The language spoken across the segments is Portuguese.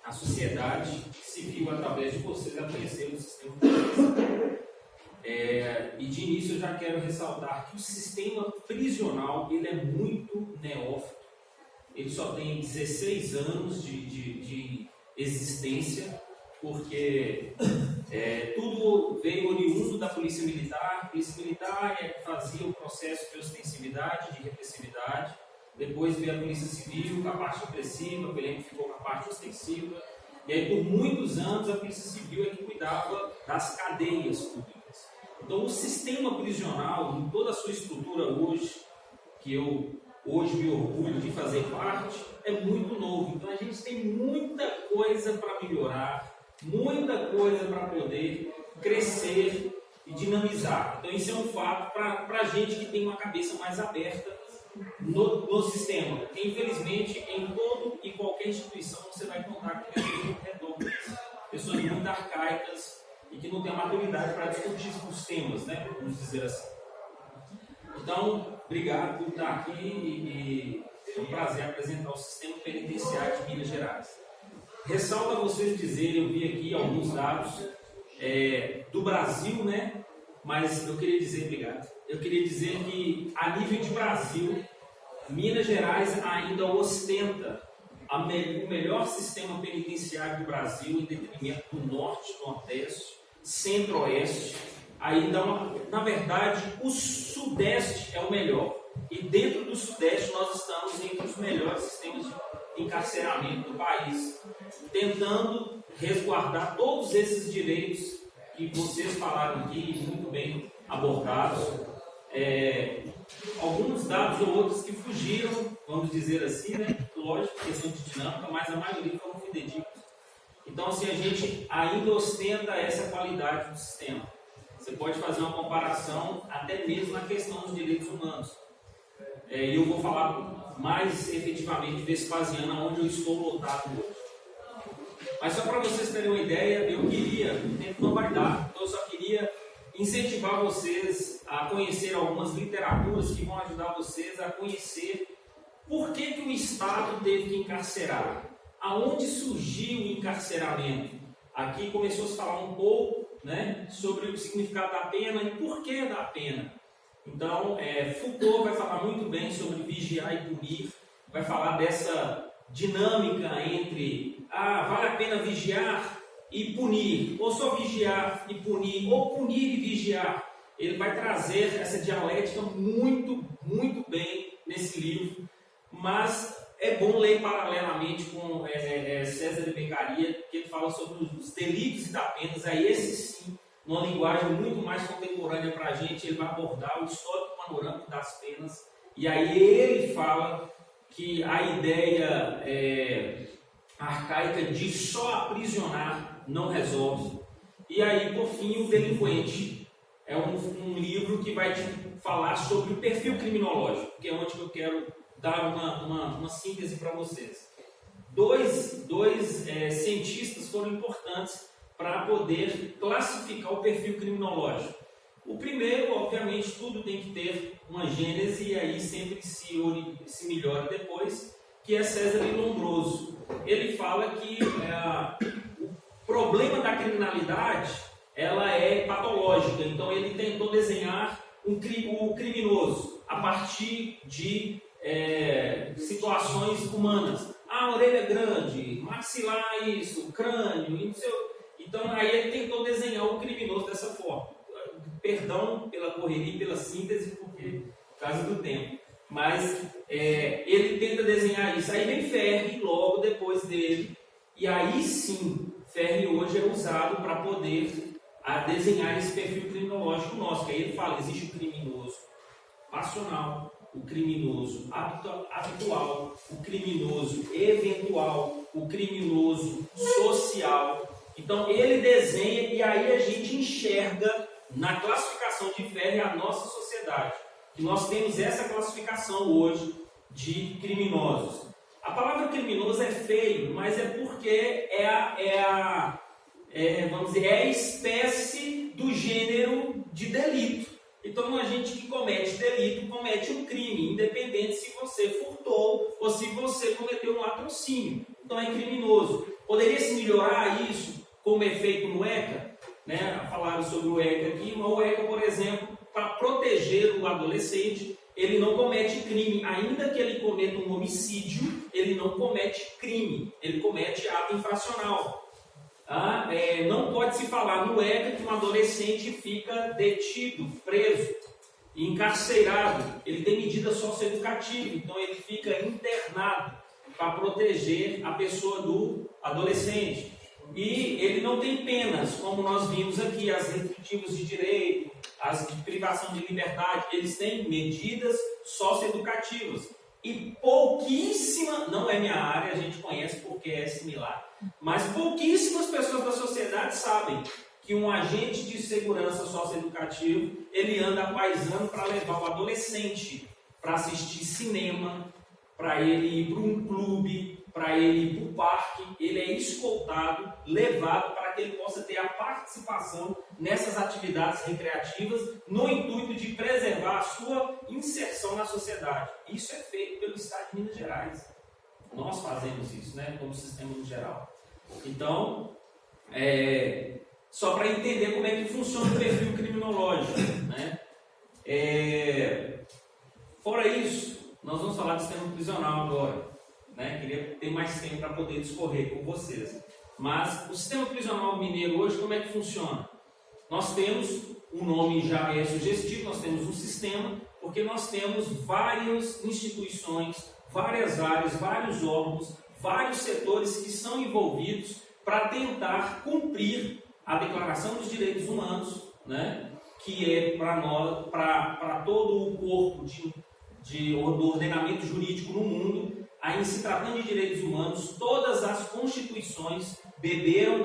a sociedade civil, através de vocês, a conhecer o sistema prisional. E de início eu já quero ressaltar que o sistema prisional ele é muito neófito. Ele só tem 16 anos de existência, porque tudo veio oriundo da Polícia Militar. A Polícia Militar fazia o processo de ostensividade, de repressividade. Depois veio a Polícia Civil com a parte repressiva, a PLM ficou com a parte ostensiva. E aí, por muitos anos, a Polícia Civil é que cuidava das cadeias públicas. Então, o sistema prisional, em toda a sua estrutura hoje, que eu hoje me orgulho de fazer parte, é muito novo. Então, a gente tem muita coisa para melhorar, muita coisa para poder crescer e dinamizar. Então, isso é um fato para a gente que tem uma cabeça mais aberta no sistema. Porque, infelizmente, em todo e qualquer instituição você vai contar com pessoas muito redondas, pessoas muito arcaicas e que não têm a maturidade para discutir os temas, né? Vamos dizer assim. Então, obrigado por estar aqui e é um prazer apresentar o sistema penitenciário de Minas Gerais. Ressalto a vocês dizerem, eu vi aqui alguns dados do Brasil, né? Mas eu queria dizer, obrigado, eu queria dizer que a nível de Brasil, Minas Gerais ainda ostenta o melhor sistema penitenciário do Brasil, em detrimento do Norte, Nordeste, Centro-Oeste. Ainda, na verdade, o Sudeste é o melhor. E dentro do Sudeste nós estamos entre os melhores sistemas de encarceramento do país, tentando resguardar todos esses direitos que vocês falaram aqui, muito bem abordados. Alguns dados ou outros que fugiram, vamos dizer assim, né? Lógico, questão de dinâmica, mas a maioria foram fidedignos. Então, assim, a gente ainda ostenta essa qualidade do sistema. Você pode fazer uma comparação até mesmo na questão dos direitos humanos. E eu vou falar mais efetivamente de Vespasiano, onde eu estou lotado hoje. Mas só para vocês terem uma ideia, eu queria, o tempo não vai dar, então eu só queria incentivar vocês a conhecer algumas literaturas que vão ajudar vocês a conhecer por que o Estado teve que encarcerar, aonde surgiu o encarceramento. Aqui começou a se falar um pouco, né, sobre o significado da pena e por que da pena. Então, Foucault vai falar muito bem sobre vigiar e punir, vai falar dessa dinâmica entre vale a pena vigiar e punir, ou só vigiar e punir, ou punir e vigiar. Ele vai trazer essa dialética muito, muito bem nesse livro, mas é bom ler paralelamente com César de Beccaria, que ele fala sobre os delitos e da penas. Aí esse sim, numa linguagem muito mais contemporânea para a gente, ele vai abordar o histórico panorâmico das penas, e aí ele fala que a ideia arcaica de só aprisionar não resolve. E aí, por fim, o delinquente. É um livro que vai te falar sobre o perfil criminológico, que é onde eu quero dar uma síntese para vocês. Dois cientistas foram importantes para poder classificar o perfil criminológico. O primeiro, obviamente, tudo tem que ter uma gênese e aí sempre se melhora depois, que é César Lombroso. Ele fala que o problema da criminalidade ela é patológica, então ele tentou desenhar o criminoso a partir de situações humanas. A orelha grande, maxilar isso, crânio, isso. Então aí ele tentou desenhar o criminoso dessa forma. Perdão pela correria e pela síntese, por causa do tempo. Mas ele tenta desenhar isso. Aí vem Ferri logo depois dele. E aí sim, Ferri hoje é usado para poder desenhar esse perfil criminológico nosso. Que aí ele fala, existe o criminoso passional, o criminoso habitual, o criminoso eventual, o criminoso social. Então ele desenha e aí a gente enxerga na classificação de Ferri a nossa sociedade. Que nós temos essa classificação hoje de criminosos. A palavra criminoso é feio, mas é porque vamos dizer, é a espécie do gênero de delito. Então, um agente que comete delito comete um crime, independente se você furtou ou se você cometeu um latrocínio. Então, é criminoso. Poderia se melhorar isso como é feito no ECA? Né? Falaram sobre o ECA aqui, mas o ECA, por exemplo, para proteger o adolescente, ele não comete crime. Ainda que ele cometa um homicídio, ele não comete crime, ele comete ato infracional. Não pode se falar no ECA que um adolescente fica detido, preso, encarcerado. Ele tem medida socioeducativa, então ele fica internado para proteger a pessoa do adolescente. E ele não tem penas, como nós vimos aqui, as restritivas de direito, as de privação de liberdade. Eles têm medidas socioeducativas. E pouquíssima, não é minha área, a gente conhece porque é similar, mas pouquíssimas pessoas da sociedade sabem que um agente de segurança socioeducativo, ele anda paisando para levar o adolescente para assistir cinema, para ele ir para um clube, para ele ir para o parque. Ele é escoltado, levado para que ele possa ter a participação nessas atividades recreativas no intuito de preservar a sua inserção na sociedade. Isso é feito pelo Estado de Minas Gerais. Nós fazemos isso, né, como sistema no geral. Então, só para entender como é que funciona o perfil criminológico, né? Fora isso, nós vamos falar do sistema prisional agora, né? Queria ter mais tempo para poder discorrer com vocês. Mas o sistema prisional mineiro hoje, como é que funciona? Nós temos, o nome já é sugestivo, nós temos um sistema, porque nós temos várias instituições, várias áreas, vários órgãos, vários setores que são envolvidos para tentar cumprir a Declaração dos Direitos Humanos, né? Que é para todo o corpo do ordenamento jurídico no mundo. Aí, se tratando de direitos humanos, todas as constituições beberam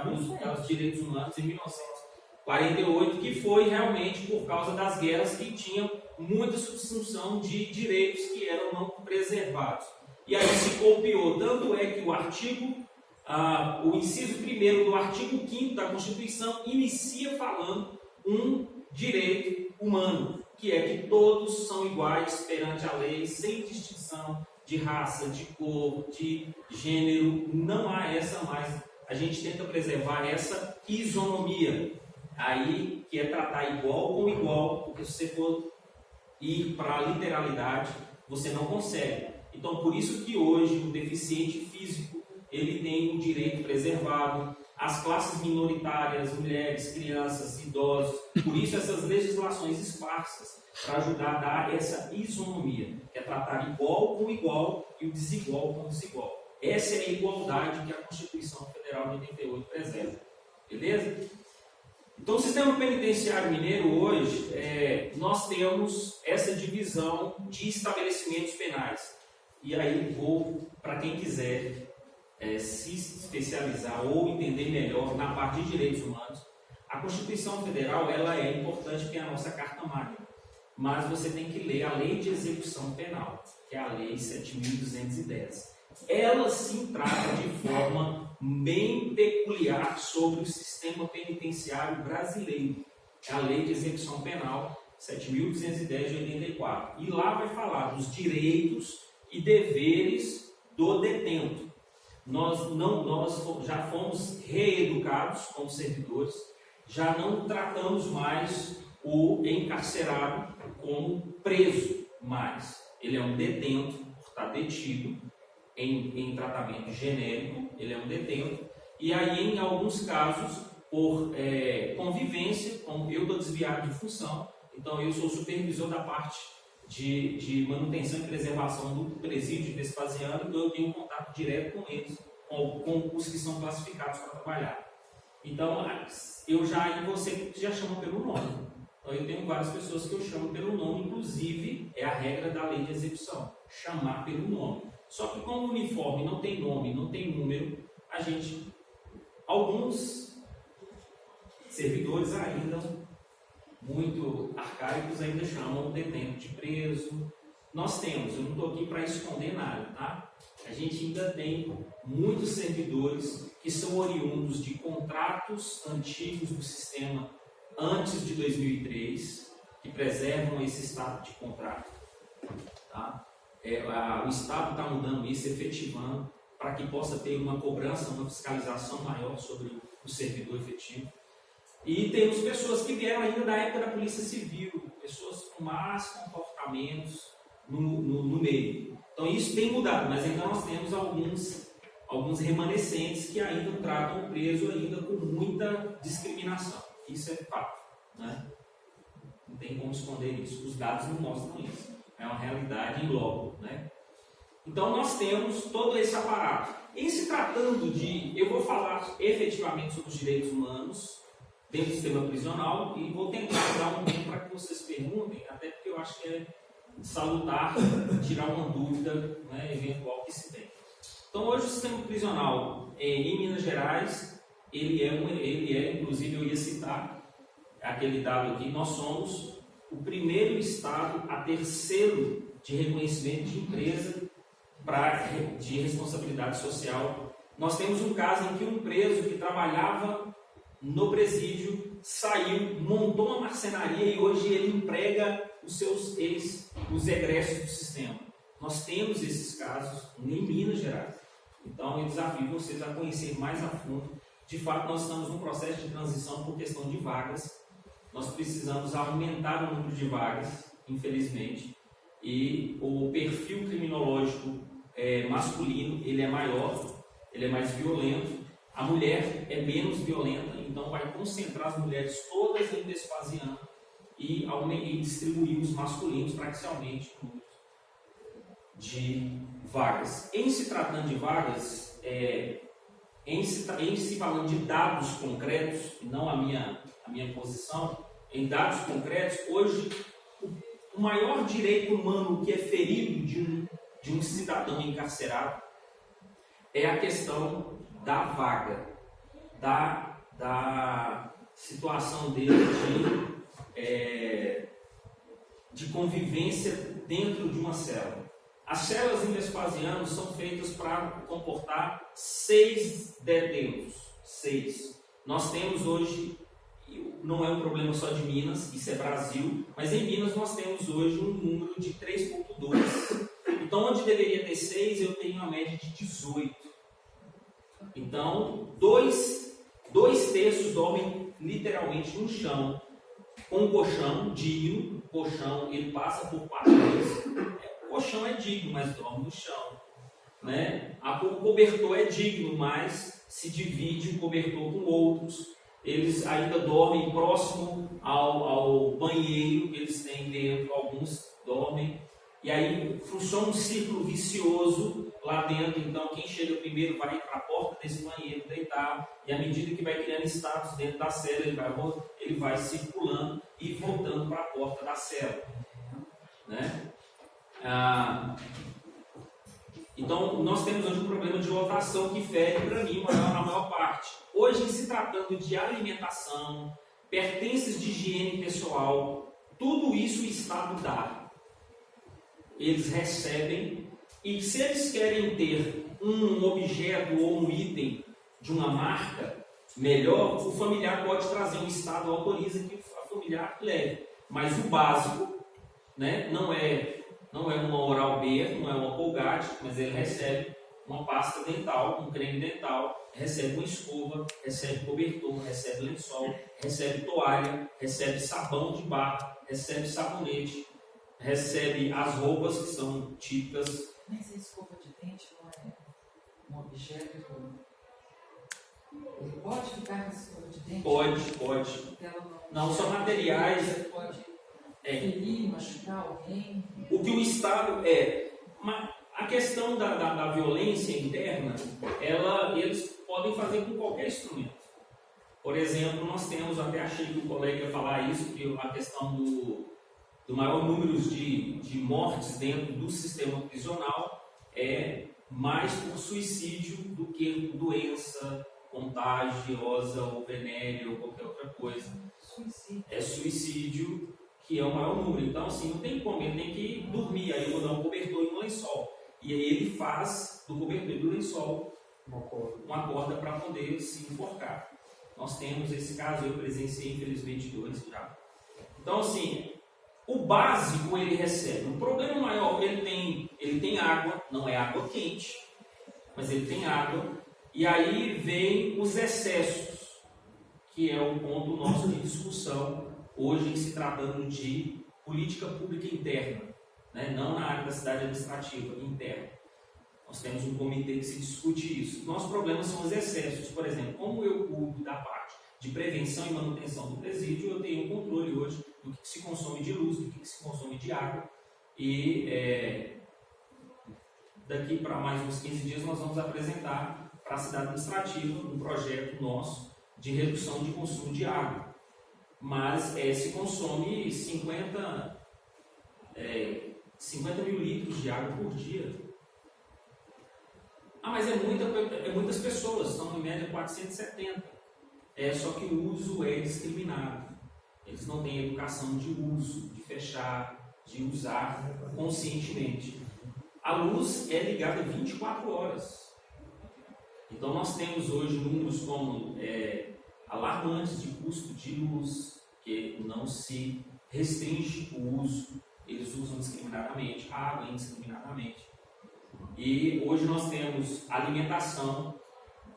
dos direitos humanos em 1948, que foi realmente por causa das guerras que tinham muita subsunção de direitos que eram não preservados. E aí se copiou, tanto é que o inciso 1º do artigo 5º da Constituição inicia falando um direito humano, que é que todos são iguais perante a lei, sem distinção de raça, de cor, de gênero. Não há essa mais. A gente tenta preservar essa isonomia, aí que é tratar igual com igual, porque se você for ir para a literalidade, você não consegue. Então, por isso que hoje o deficiente físico, ele tem um direito preservado, as classes minoritárias, mulheres, crianças, idosos, por isso essas legislações esparsas, para ajudar a dar essa isonomia, que é tratar igual com igual e o desigual com desigual. Essa é a igualdade que a Constituição Federal de 88 preserva. Beleza? Então, o sistema penitenciário mineiro hoje, nós temos essa divisão de estabelecimentos penais. E aí vou, para quem quiser se especializar ou entender melhor na parte de direitos humanos, a Constituição Federal ela é importante porque é a nossa carta magna, mas você tem que ler a Lei de Execução Penal, que é a Lei 7.210. Ela sim trata de forma bem peculiar sobre o sistema penitenciário brasileiro. É a Lei de Execução Penal 7.210 de 84. E lá vai falar dos direitos e deveres do detento. Nós já fomos reeducados como servidores, já não tratamos mais o encarcerado como preso mais. Ele é um detento, por estar detido em tratamento genérico, ele é um detento. E aí, em alguns casos, por convivência, como eu estou desviado de função, então eu sou supervisor da parte de manutenção e preservação do presídio de Vespasiano, então eu tenho um contato direto com eles, com os que são classificados para trabalhar. Então, você já chama pelo nome. Então, eu tenho várias pessoas que eu chamo pelo nome, inclusive é a regra da lei de execução, chamar pelo nome. Só que como o uniforme não tem nome, não tem número, alguns servidores ainda muito arcaicos ainda chamam o detento de preso. Nós temos, eu não estou aqui para esconder nada, tá? A gente ainda tem muitos servidores que são oriundos de contratos antigos do sistema antes de 2003 que preservam esse estado de contrato. Tá? O Estado está mudando isso, efetivando, para que possa ter uma cobrança, uma fiscalização maior sobre o servidor efetivo. E temos pessoas que vieram ainda da época da Polícia Civil, pessoas com más comportamentos no meio. Então isso tem mudado, mas ainda nós temos alguns remanescentes que ainda tratam o preso ainda com muita discriminação. Isso é fato, né? Não tem como esconder isso. Os dados não mostram isso. É uma realidade em logo, né? Então nós temos todo esse aparato. Em se tratando de... Eu vou falar efetivamente sobre os direitos humanos dentro do sistema prisional e vou tentar dar um tempo para que vocês perguntem, até porque eu acho que é salutar tirar uma dúvida, né, eventual que se tem. Então hoje o sistema prisional em Minas Gerais, ele é, inclusive eu ia citar aquele dado aqui, nós somos o primeiro estado a ter selo de reconhecimento de empresa de responsabilidade social. Nós temos um caso em que um preso que trabalhava no presídio saiu, montou uma marcenaria e hoje ele emprega os egressos do sistema. Nós temos esses casos em Minas Gerais. Então eu desafio vocês a conhecer mais a fundo. De fato, nós estamos num processo de transição por questão de vagas. Nós precisamos aumentar o número de vagas, infelizmente, e o perfil criminológico masculino ele é maior, ele é mais violento. A mulher é menos violenta, então vai concentrar as mulheres todas em Vespasiano e distribuir os masculinos para que se aumente o número de vagas. Em se tratando de vagas, em se falando de dados concretos, e não a minha posição, em dados concretos, hoje o maior direito humano que é ferido de um cidadão encarcerado é a questão da vaga, da situação dele de convivência dentro de uma cela. As celas em Vespasiano são feitas para comportar 6 detentos. 6. Nós temos hoje, não é um problema só de Minas, isso é Brasil, mas em Minas nós temos hoje um número de 3,2. Então, onde deveria ter 6, eu tenho uma média de 18. Então, 2/3 dormem literalmente no chão, com um colchão digno. O colchão ele passa por paredes. O colchão é digno, mas dorme no chão, né? O cobertor é digno, mas se divide o cobertor com outros. Eles ainda dormem próximo ao banheiro que eles têm dentro. Alguns dormem. E aí funciona um círculo vicioso lá dentro. Então quem chega primeiro vai para a porta desse banheiro deitar, e à medida que vai criando status dentro da cela, ele vai circulando e voltando para a porta da cela, né? Então nós temos hoje um problema de lotação que fere para mim a maior parte. Hoje, em se tratando de alimentação, pertences de higiene pessoal, tudo isso o Estado dá. Eles recebem, e se eles querem ter um objeto ou um item de uma marca melhor, o familiar pode trazer, o Estado autoriza que o familiar leve. Mas o básico, né, não é uma Oral-B, não é uma Colgate, mas ele recebe uma pasta dental, um creme dental, recebe uma escova, recebe cobertor, recebe lençol, recebe toalha, recebe sabão de barra, recebe sabonete, recebe as roupas que são típicas. Mas a escova de dente não é um objeto? Ele pode ficar na escova de dente? Pode. Não são materiais. Pode ferir, machucar alguém? O que o Estado a questão da violência interna, eles podem fazer com qualquer instrumento. Por exemplo, nós temos, até achei que o colega ia falar isso, que a questão do maior número de mortes dentro do sistema prisional é mais por suicídio do que doença contagiosa ou venérea ou qualquer outra coisa. Suicídio. É suicídio que é o maior número. Então, assim, não tem como, ele tem que dormir. Aí eu vou dar um cobertor e um lençol. E aí ele faz do cobertor e do lençol uma corda para poder se enforcar. Nós temos esse caso, eu presenciei infelizmente 2 já. Então assim, o básico ele recebe. O problema maior, ele tem água, não é água quente, mas ele tem água. E aí vem os excessos, que é o ponto nosso de discussão hoje em se tratando de política pública interna, né? Não na área da cidade administrativa, interna. Nós temos um comitê que se discute isso. Nossos problemas são os excessos. Por exemplo, como eu cuido da parte de prevenção e manutenção do presídio, eu tenho um controle hoje do que se consome de luz, do que se consome de água. E daqui para mais uns 15 dias nós vamos apresentar para a cidade administrativa um projeto nosso de redução de consumo de água. Mas se consome 50 mil litros de água por dia. Mas muitas pessoas, são em média 470. Só que o uso é discriminado. Eles não têm educação de uso, de fechar, de usar conscientemente. A luz é ligada 24 horas. Então nós temos hoje números como alarmantes de custo de luz, que não se restringe o uso, eles usam indiscriminadamente, água indiscriminadamente. E hoje nós temos alimentação. Pra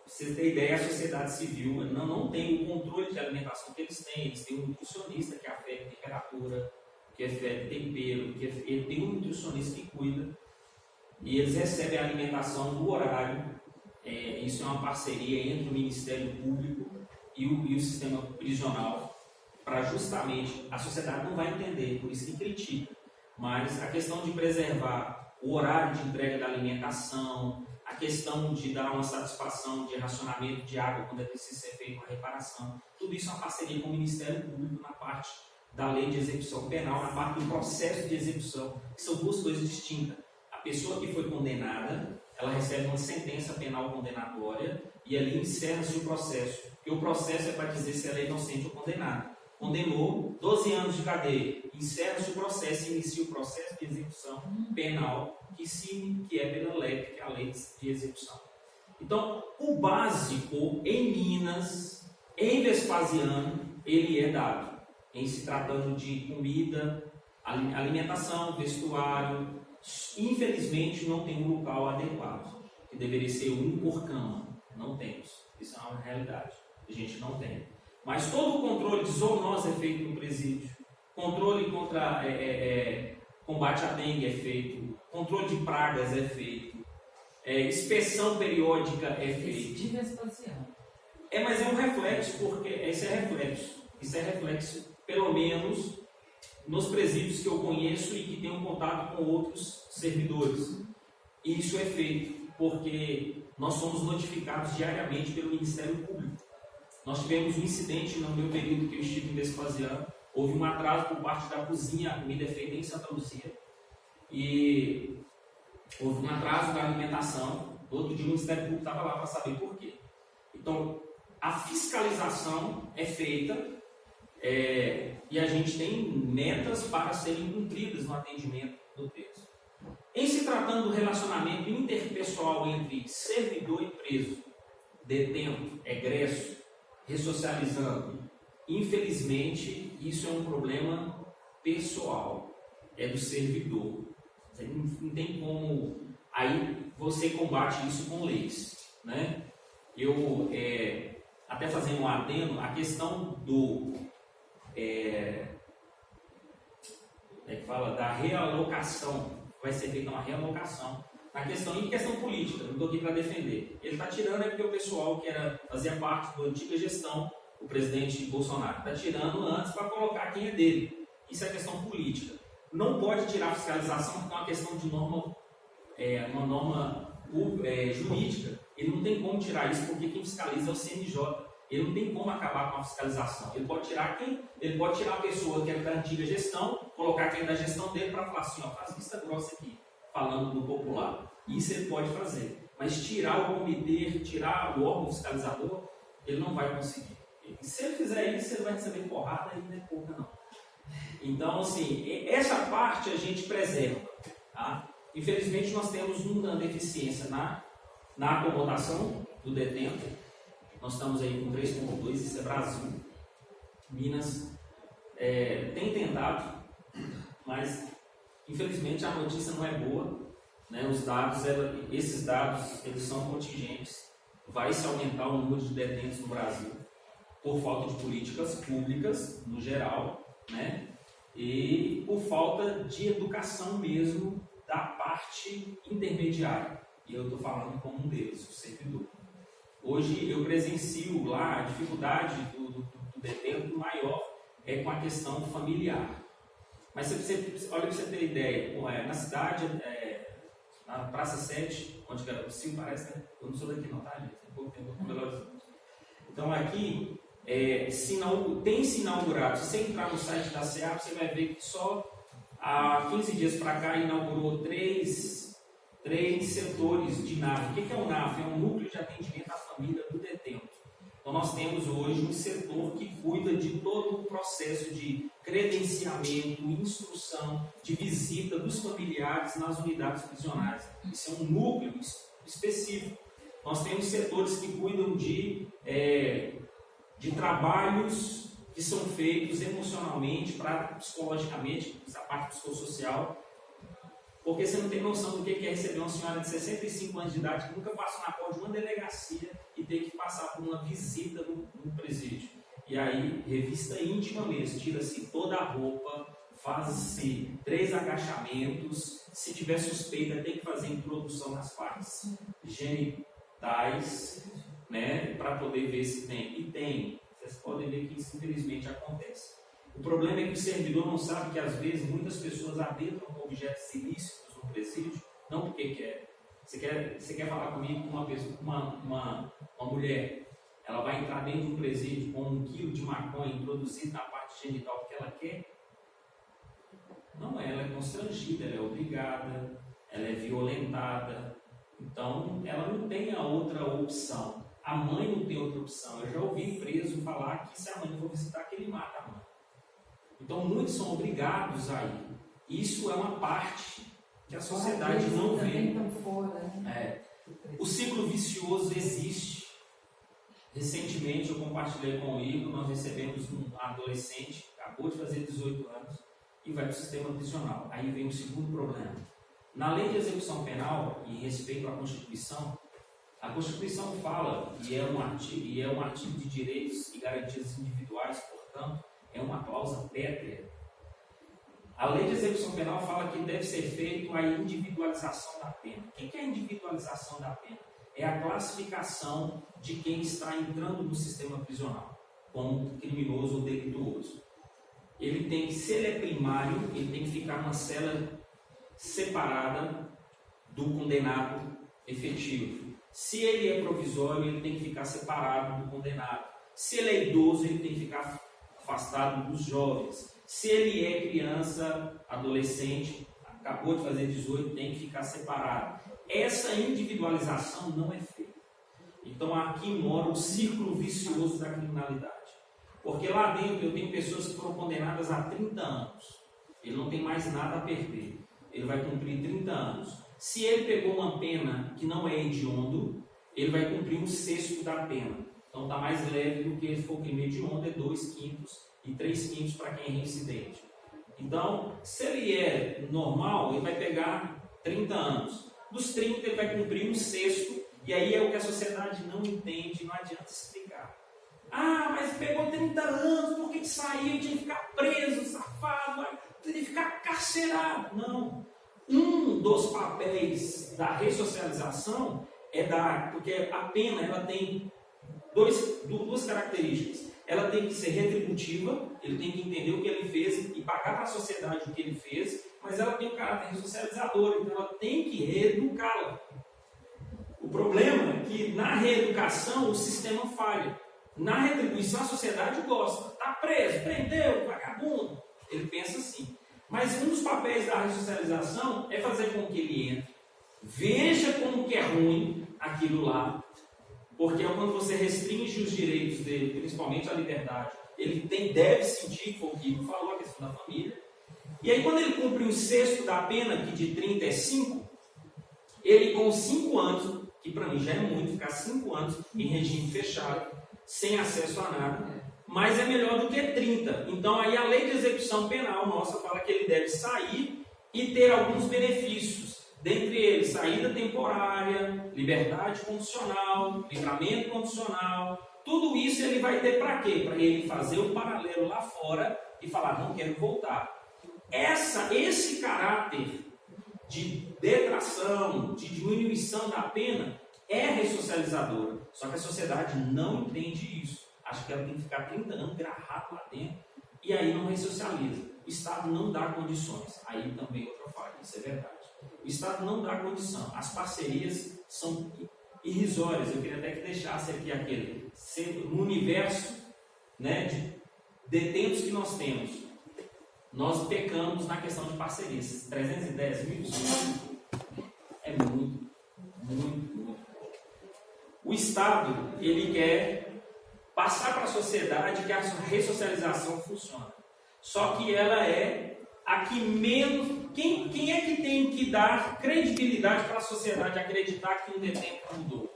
vocês terem ideia, a sociedade civil não tem o controle de alimentação que eles têm. Eles têm um nutricionista que afeta a temperatura, que afeta tempero, ele tem um nutricionista que cuida. E eles recebem a alimentação no horário. Isso é uma parceria entre o Ministério Público e o sistema prisional, para justamente, a sociedade não vai entender, por isso que critica, mas a questão de preservar o horário de entrega da alimentação, a questão de dar uma satisfação de racionamento de água quando é preciso ser feita uma reparação, tudo isso é uma parceria com o Ministério Público na parte da lei de execução penal, na parte do processo de execução, que são duas coisas distintas. A pessoa que foi condenada, ela recebe uma sentença penal condenatória e ali encerra-se o processo. Porque o processo é para dizer se ela é inocente ou condenada. Condenou 12 anos de cadeia, encerra-se o processo e inicia o processo de execução penal, que é pela LEP, que é a Lei de Execução. Então, o básico em Minas, em Vespasiano, ele é dado. Em se tratando de comida, alimentação, vestuário. Infelizmente não tem um local adequado, que deveria ser um por cama. Não temos. Isso é uma realidade. A gente não tem. Mas todo o controle de zoonose é feito no presídio. Controle contra combate à dengue é feito. Controle de pragas é feito. Inspeção periódica é feita. De Vespasiano. Mas é um reflexo, porque isso é reflexo, pelo menos nos presídios que eu conheço e que tenho contato com outros servidores. E isso é feito porque nós somos notificados diariamente pelo Ministério Público. Nós tivemos um incidente no meu período que eu estive em Vespasiano. Houve um atraso por parte da cozinha, a comida é feita em Santa Luzia. E houve um atraso da alimentação. No outro dia o Ministério Público estava lá para saber por quê. Então, a fiscalização é feita e a gente tem metas para serem cumpridas no atendimento do preso. Em se tratando do relacionamento interpessoal entre servidor e preso, detento, egresso, ressocializando, infelizmente isso é um problema pessoal, é do servidor. Não tem como, aí você combate isso com leis, né? Eu, até fazendo um adendo, a questão do da realocação, vai ser feita uma realocação em questão política, não estou aqui para defender. Ele está tirando porque o pessoal que fazia parte da antiga gestão, o presidente Bolsonaro, está tirando antes para colocar quem é dele. Isso é questão política. Não pode tirar a fiscalização porque é uma questão de norma, uma norma jurídica. Ele não tem como tirar isso porque quem fiscaliza é o CNJ. Ele não tem como acabar com a fiscalização. Ele pode tirar a pessoa que é da antiga gestão, colocar quem é da gestão dele para falar assim, faz vista grossa aqui, falando do popular. Isso ele pode fazer. Mas tirar o comitê, tirar o órgão fiscalizador, ele não vai conseguir. E se ele fizer isso, ele vai receber porrada e não é pouca não. Então, assim, essa parte a gente preserva. Tá? Infelizmente, nós temos uma deficiência na acomodação do detento. Nós estamos aí com 3,2, isso é Brasil. Minas tem tentado, mas infelizmente a notícia não é boa, né? Os dados, esses dados, eles são contingentes. Vai se aumentar o número de detentos no Brasil por falta de políticas públicas no geral, né? E por falta de educação mesmo da parte intermediária. E eu estou falando como um deles, o servidor. Hoje eu presencio lá a dificuldade do detento maior é com a questão familiar. Mas olha para você ter ideia, na cidade, na Praça 7, onde que era possível, parece, né? Eu não sou daqui não, tá, gente? Tem pouco tempo, então aqui tem se inaugurado. Se você entrar no site da SEAP, você vai ver que só há 15 dias para cá inaugurou três setores de NAF. O que é um NAF? É um núcleo de atendimento à família do detento. Então nós temos hoje um setor que cuida de todo o processo de credenciamento, instrução, de visita dos familiares nas unidades prisionais. Isso é um núcleo específico. Nós temos setores que cuidam de trabalhos que são feitos emocionalmente, psicologicamente, essa parte psicossocial, porque você não tem noção do que é receber uma senhora de 65 anos de idade que nunca passou na porta de uma delegacia e ter que passar por uma visita no presídio. E aí, revista íntima mesmo, tira-se toda a roupa, faz-se 3 agachamentos, se tiver suspeita tem que fazer introdução nas partes genitais, né, para poder ver se tem. E tem. Vocês podem ver que isso infelizmente acontece. O problema é que o servidor não sabe que às vezes muitas pessoas adentram com objetos ilícitos no presídio, não porque quer. Você quer falar comigo com uma mulher, ela vai entrar dentro de um presídio com 1 quilo de maconha introduzido na parte genital porque ela quer? Não, ela é constrangida, ela é obrigada, ela é violentada. Então, ela não tem a outra opção. A mãe não tem outra opção. Eu já ouvi preso falar que se a mãe for visitar, que ele mata a mãe. Então, muitos são obrigados a ir. Isso é uma parte que a sociedade não vê. O ciclo vicioso existe. Recentemente, eu compartilhei com o Igor, nós recebemos um adolescente, acabou de fazer 18 anos, e vai para o sistema prisional. Aí vem o segundo problema. Na lei de execução penal, e em respeito à Constituição, a Constituição fala, e é um artigo de direitos e garantias individuais, portanto, é uma cláusula pétrea. A lei de execução penal fala que deve ser feita a individualização da pena. O que é a individualização da pena? É a classificação de quem está entrando no sistema prisional como criminoso ou delituoso. Ele tem que, se ele é primário, ele tem que ficar numa cela separada do condenado efetivo. Se ele é provisório, ele tem que ficar separado do condenado. Se ele é idoso, ele tem que ficar afastado dos jovens. Se ele é criança, adolescente, acabou de fazer 18, tem que ficar separado. Essa individualização não é feita. Então aqui mora o círculo vicioso da criminalidade. Porque lá dentro eu tenho pessoas que foram condenadas a 30 anos. Ele não tem mais nada a perder. Ele vai cumprir 30 anos. Se ele pegou uma pena que não é hediondo, ele vai cumprir 1/6 da pena. Então está mais leve do que se for crime hediondo, é 2/5 e 3/5 para quem é reincidente. Então, se ele é normal, ele vai pegar 30 anos. Dos 30 ele vai cumprir 1/6, e aí é o que a sociedade não entende, não adianta explicar. Ah, mas pegou 30 anos, por que saiu? Tinha que ficar preso, safado, tinha que ficar carcerado. Não. Um dos papéis da ressocialização porque a pena ela tem duas características. Ela tem que ser retributiva, ele tem que entender o que ele fez e pagar para a sociedade o que ele fez, mas ela tem um caráter ressocializador, então ela tem que reeducá-la. O problema é que na reeducação o sistema falha. Na retribuição a sociedade gosta. Está preso, prendeu, vagabundo. Ele pensa assim. Mas um dos papéis da ressocialização é fazer com que ele entre, veja como que é ruim aquilo lá, porque é quando você restringe os direitos dele, principalmente a liberdade, ele deve sentir, que foi o que falou, a questão da família. E aí quando ele cumpre 1/6 da pena, que de 30 é 5, ele com 5 anos, que para mim já é muito, ficar 5 anos em regime fechado, sem acesso a nada, mas é melhor do que 30. Então aí a lei de execução penal nossa fala que ele deve sair e ter alguns benefícios, dentre eles saída temporária, liberdade condicional, livramento condicional. Tudo isso ele vai ter para quê? Para ele fazer um paralelo lá fora e falar, não quero voltar. Esse caráter de detração, de diminuição da pena é ressocializadora. Só que a sociedade não entende isso. Acha que ela tem que ficar 30 anos agarrado lá dentro e aí não ressocializa. O Estado não dá condições. Aí também outra falha, isso é verdade. O Estado não dá condição. As parcerias são irrisórias. Eu queria até que deixasse aqui aquele. No universo, né, de detentos que nós temos, nós pecamos na questão de parcerias. 310 mil é muito, muito, muito pouco. O Estado, ele quer passar para a sociedade que a ressocialização funciona. Só que ela é a que menos... Quem é que tem que dar credibilidade para a sociedade acreditar que um detento mudou?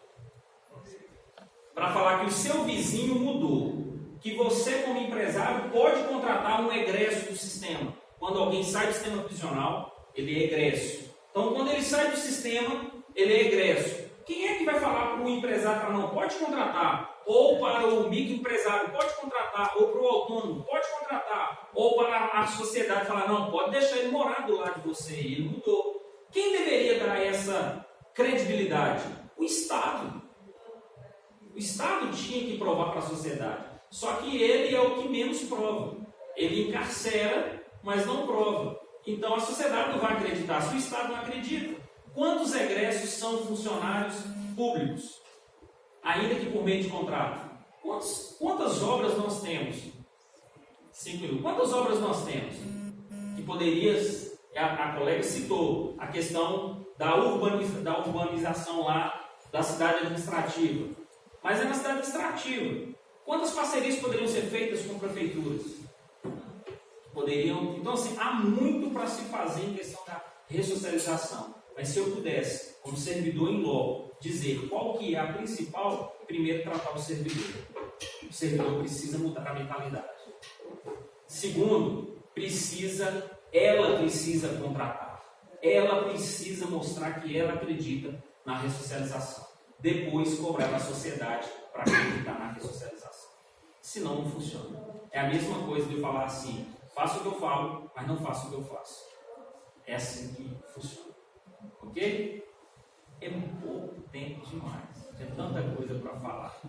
Para falar que o seu vizinho mudou. Que você, como empresário, pode contratar um egresso do sistema. Quando alguém sai do sistema prisional, ele é egresso. Então, quando ele sai do sistema, ele é egresso. Quem é que vai falar para o empresário, para não, pode contratar? Ou para o microempresário, pode contratar? Ou para o autônomo, pode contratar? Ou para a sociedade, falar, não, pode deixar ele morar do lado de você, ele mudou. Quem deveria dar essa credibilidade? O Estado. O Estado tinha que provar para a sociedade. Só que ele é o que menos prova. Ele encarcera, mas não prova. Então a sociedade não vai acreditar. Se o Estado não acredita, quantos egressos são funcionários públicos? Ainda que por meio de contrato. Quantas obras nós temos? 5 mil. Quantas obras nós temos? Que poderias... A colega citou a questão da urbanização lá da cidade administrativa. Mas é na cidade administrativa. Quantas parcerias poderiam ser feitas com prefeituras? Poderiam. Então, assim, há muito para se fazer em questão da ressocialização. Mas se eu pudesse, como servidor em loco, dizer qual que é a principal, primeiro tratar o servidor. O servidor precisa mudar a mentalidade. Segundo, ela precisa contratar. Ela precisa mostrar que ela acredita na ressocialização. Depois cobrar da sociedade para acreditar na ressocialização. Senão não funciona. É a mesma coisa de eu falar assim, faço o que eu falo, mas não faço o que eu faço. É assim que funciona. Ok? É pouco tempo demais. Tem tanta coisa para falar.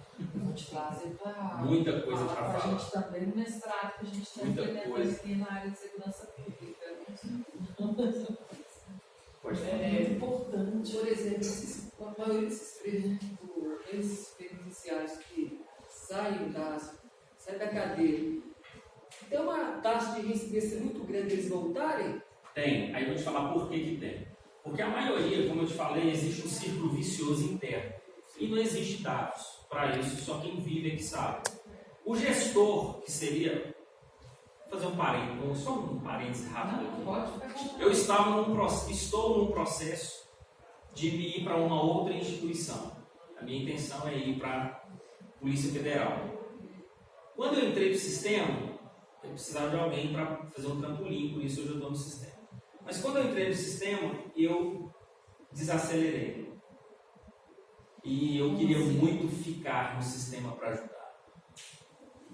Muita coisa para falar. A gente também no mestrado que a gente está implementando aqui na área de segurança pública. É importante, por exemplo, a maioria desses penitenciários que saem da cadeia, tem uma taxa de incidência muito grande eles voltarem? Tem. Aí eu vou te falar por que tem. Porque a maioria, como eu te falei, existe um círculo vicioso interno. E não existe dados para isso, só quem vive é que sabe. O gestor, que seria... Vou fazer só um parênteses rápido aqui. Eu estou num processo de ir para uma outra instituição. A minha intenção é ir para a Polícia Federal. Quando eu entrei no sistema, eu precisava de alguém para fazer um trampolim, por isso eu já estou no sistema. Mas quando eu entrei no sistema, eu desacelerei. E eu queria muito ficar no sistema para ajudar.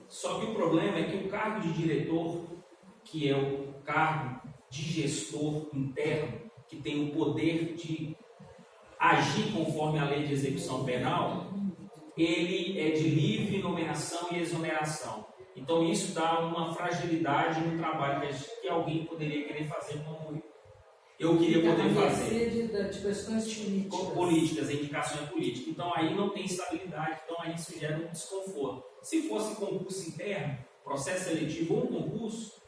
Só que o problema é que o cargo de diretor, que é o cargo de gestor interno, que tem o poder de agir conforme a lei de execução penal, ele é de livre nomeação e exoneração. Então isso dá uma fragilidade no trabalho que alguém poderia querer fazer como eu queria poder fazer. De questões políticas, indicações políticas. Então aí não tem estabilidade, então aí isso gera um desconforto. Se fosse concurso interno, processo seletivo ou um concurso,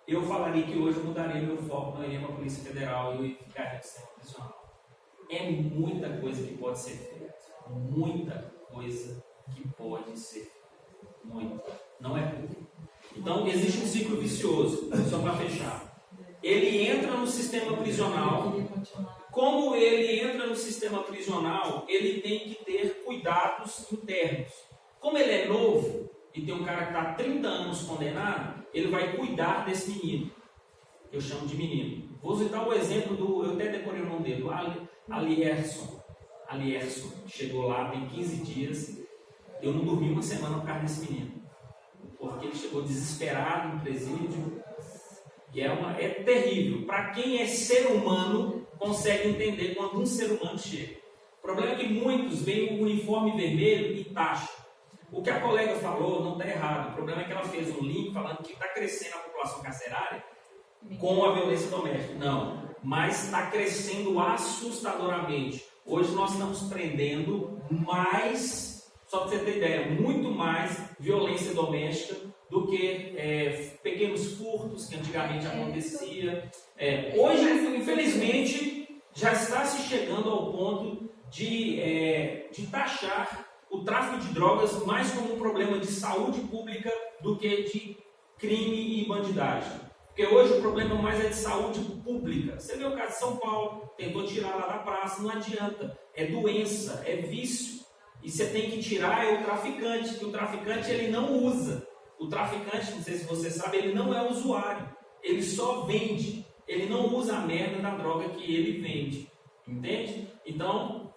eu falaria que hoje eu mudaria meu foco, não iria para a Polícia Federal e eu ficaria no sistema prisional. É muita coisa que pode ser feita. Muita coisa que pode ser feita. Muita. Não é pouco. Então existe um ciclo vicioso, só para fechar. Ele entra no sistema prisional como ele entra no sistema prisional, ele tem que ter cuidados internos. Como ele é novo, e tem um cara que está há 30 anos condenado, ele vai cuidar desse menino. Eu chamo de menino. Vou citar o exemplo eu até decorei o nome dele, Alierson. Alierson chegou lá, tem 15 dias. Eu não dormi uma semana por causa desse menino. Porque ele chegou desesperado no presídio. E é terrível. Para quem é ser humano, consegue entender quando um ser humano chega. O problema é que muitos veem o uniforme vermelho e taxam. O que a colega falou não está errado. O problema é que ela fez um link falando que está crescendo a população carcerária com a violência doméstica. Não, mas está crescendo assustadoramente. Hoje nós estamos prendendo mais, só para você ter ideia, muito mais violência doméstica do que pequenos furtos que antigamente acontecia. Hoje, infelizmente, já está se chegando ao ponto de taxar o tráfico de drogas mais como um problema de saúde pública do que de crime e bandidagem. Porque hoje o problema mais é de saúde pública. Você vê o caso de São Paulo, tentou tirar lá da praça, não adianta. É doença, é vício. E você tem que tirar o traficante, que o traficante ele não usa. O traficante, não sei se você sabe, ele não é usuário. Ele só vende. Ele não usa a merda da droga que ele vende. Entende? Então,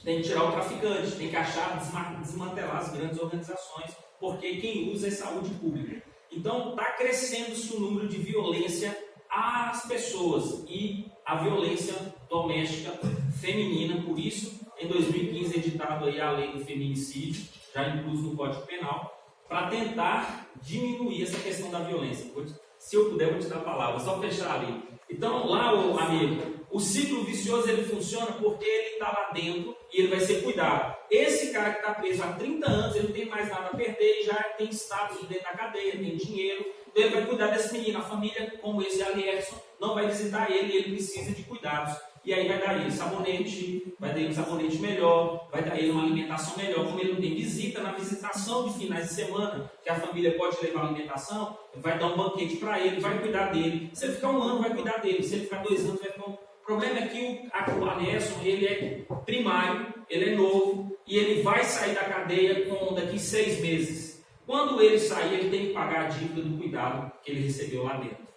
tem que tirar o traficante, tem que desmantelar as grandes organizações, porque quem usa é saúde pública. Então, está crescendo-se o número de violência às pessoas e a violência doméstica feminina. Por isso, em 2015, editado aí a lei do feminicídio, já incluso no Código Penal, para tentar diminuir essa questão da violência. Se eu puder, vou te dar a palavra, só fechar ali. Então, lá, amigo, o ciclo vicioso ele funciona porque ele está lá dentro e ele vai ser cuidado. Esse cara que está preso há 30 anos, ele não tem mais nada a perder, já tem status dentro da cadeia, tem dinheiro, então ele vai cuidar desse menino. A família, como esse Alierson, não vai visitar ele e ele precisa de cuidados. E aí vai dar ele sabonete, vai dar ele um sabonete melhor, vai dar ele uma alimentação melhor. Como ele não tem visita, na visitação de finais de semana, que a família pode levar alimentação, vai dar um banquete para ele, vai cuidar dele. Se ele ficar 1 ano, vai cuidar dele. Se ele ficar 2 anos, vai ficar... O problema é que o Alierson, ele é primário, ele é novo, e ele vai sair da cadeia daqui 6 meses. Quando ele sair, ele tem que pagar a dívida do cuidado que ele recebeu lá dentro.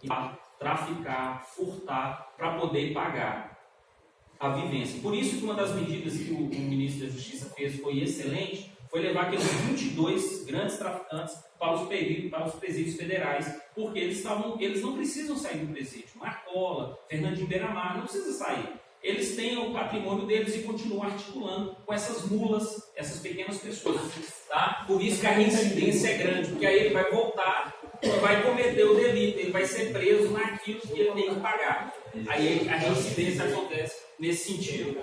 E traficar, furtar, para poder pagar a vivência. Por isso que uma das medidas que o ministro da Justiça fez foi excelente, foi levar aqueles 22 grandes traficantes para os presídios federais, porque eles não precisam sair do presídio. Marcola, Fernandinho Beiramar, não precisa sair. Eles têm o patrimônio deles e continuam articulando com essas mulas, essas pequenas pessoas. Tá? Por isso que a reincidência é grande, porque aí ele vai voltar, vai cometer o delito, ele vai ser preso naquilo que ele tem que pagar. Aí a reincidência acontece nesse sentido.